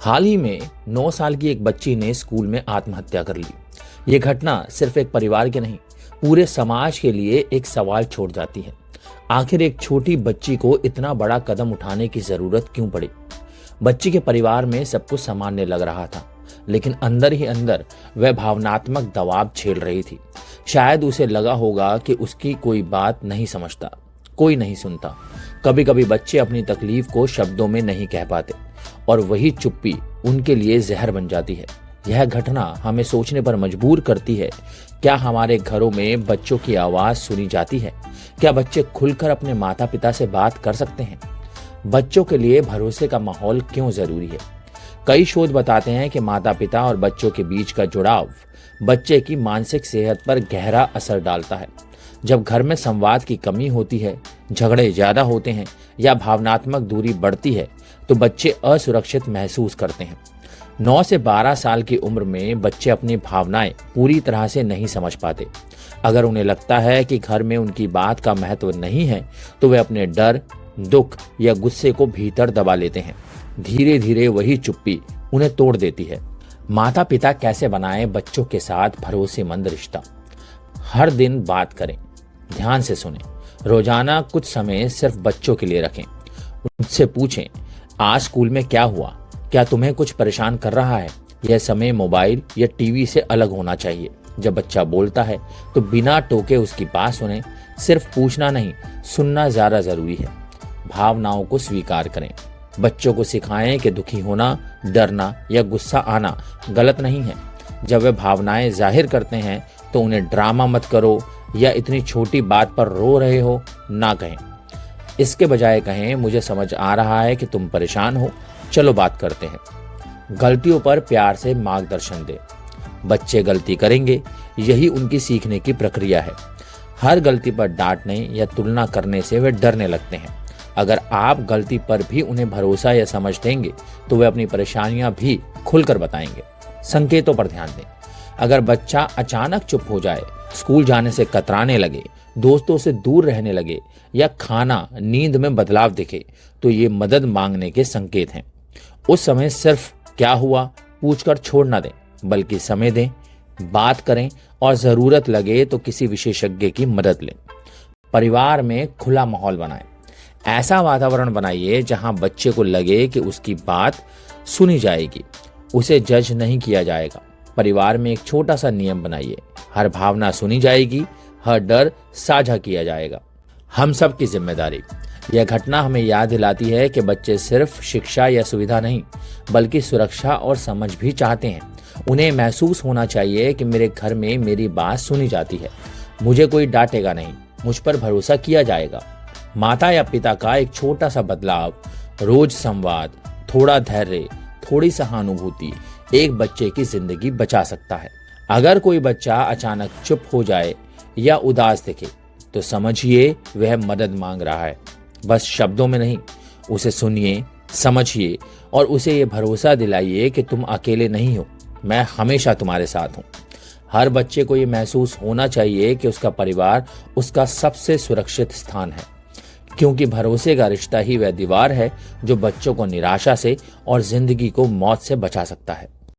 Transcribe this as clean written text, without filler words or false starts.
हाल ही में 9 साल की एक बच्ची ने स्कूल में आत्महत्या कर ली। ये घटना सिर्फ एक परिवार के नहीं, पूरे समाज के लिए एक सवाल छोड़ जाती है। आखिर एक छोटी बच्ची को इतना बड़ा कदम उठाने की जरूरत क्यों पड़ी? बच्ची के परिवार में सब कुछ सामान्य लग रहा था, लेकिन अंदर ही अंदर वह भावनात्मक दबाव झेल रही थी। शायद उसे लगा होगा कि उसकी कोई बात नहीं समझता, कोई नहीं सुनता। कभी कभी बच्चे अपनी तकलीफ को शब्दों में नहीं कह पाते और वही चुप्पी उनके लिए जहर बन जाती है। यह घटना हमें सोचने पर मजबूर करती है, क्या हमारे घरों में बच्चों की आवाज सुनी जाती है? क्या बच्चे खुलकर अपने माता पिता से बात कर सकते हैं? बच्चों के लिए भरोसे का माहौल क्यों जरूरी है? कई शोध बताते हैं कि माता पिता और बच्चों के बीच का जुड़ाव बच्चे की मानसिक सेहत पर गहरा असर डालता है। जब घर में संवाद की कमी होती है, झगड़े ज्यादा होते हैं या भावनात्मक दूरी बढ़ती है, तो बच्चे असुरक्षित महसूस करते हैं। 9 से 12 साल की उम्र में बच्चे अपनी भावनाएं पूरी तरह से नहीं समझ पाते। अगर उन्हें लगता है कि घर में उनकी बात का महत्व नहीं है, तो वे अपने डर, दुख या गुस्से को भीतर दबा लेते हैं। धीरे धीरे वही चुप्पी उन्हें तोड़ देती है। माता पिता कैसे बनाएं बच्चों के साथ भरोसेमंद रिश्ता? हर दिन बात करें, ध्यान से सुनें। रोजाना कुछ समय सिर्फ बच्चों के लिए रखें। उनसे पूछें, आज स्कूल में क्या हुआ? क्या तुम्हें कुछ परेशान कर रहा है? यह समय मोबाइल या टीवी से अलग होना चाहिए। जब बच्चा बोलता है तो बिना टोके उसकी बात सुनें। सिर्फ पूछना नहीं, सुनना ज्यादा जरूरी है। भावनाओं को स्वीकार करें। बच्चों को सिखाएं कि दुखी होना, डरना या गुस्सा आना गलत नहीं है। जब वे भावनाएं जाहिर करते हैं तो उन्हें ड्रामा मत करो या इतनी छोटी बात पर रो रहे हो ना कहें। इसके बजाय कहें, मुझे समझ आ रहा है कि तुम परेशान हो, चलो बात करते हैं। गलतियों पर प्यार से मार्गदर्शन दें। बच्चे गलती करेंगे, यही उनकी सीखने की प्रक्रिया है। हर गलती पर डांटने या तुलना करने से वे डरने लगते हैं। अगर आप गलती पर भी उन्हें भरोसा या समझ देंगे, तो वे अपनी परेशानियां भी खुलकर बताएंगे। संकेतों पर ध्यान दें। अगर बच्चा अचानक चुप हो जाए, स्कूल जाने से कतराने लगे, दोस्तों से दूर रहने लगे या खाना, नींद में बदलाव दिखे, तो ये मदद मांगने के संकेत हैं। उस समय सिर्फ क्या हुआ पूछकर छोड़ ना दें, बल्कि समय दें, बात करें और जरूरत लगे तो किसी विशेषज्ञ की मदद लें। परिवार में खुला माहौल बनाएं। ऐसा वातावरण बनाइए जहां बच्चे को लगे कि उसकी बात सुनी जाएगी, उसे जज नहीं किया जाएगा। परिवार में एक छोटा सा नियम बनाइए, हर भावना सुनी जाएगी, हर डर साझा किया जाएगा। हम सब की जिम्मेदारी। यह घटना हमें याद दिलाती है कि बच्चे सिर्फ शिक्षा या सुविधा नहीं, बल्कि सुरक्षा और समझ भी चाहते हैं। उन्हें महसूस होना चाहिए कि मेरे घर में मेरी बात सुनी जाती है, मुझे कोई डांटेगा नहीं, मुझ पर भरोसा किया जाएगा। माता या पिता का एक छोटा सा बदलाव, रोज संवाद, थोड़ा धैर्य, थोड़ी सहानुभूति एक बच्चे की जिंदगी बचा सकता है। अगर कोई बच्चा अचानक चुप हो जाए या उदास दिखे, तो समझिए वह मदद मांग रहा है। बस शब्दों में नहीं, उसे सुनिए, समझिए और उसे ये भरोसा दिलाइए कि तुम अकेले नहीं हो, मैं हमेशा तुम्हारे साथ हूं। हर बच्चे को ये महसूस होना चाहिए कि उसका परिवार उसका सबसे सुरक्षित स्थान है, क्योंकि भरोसे का रिश्ता ही वह दीवार है जो बच्चों को निराशा से और जिंदगी को मौत से बचा सकता है।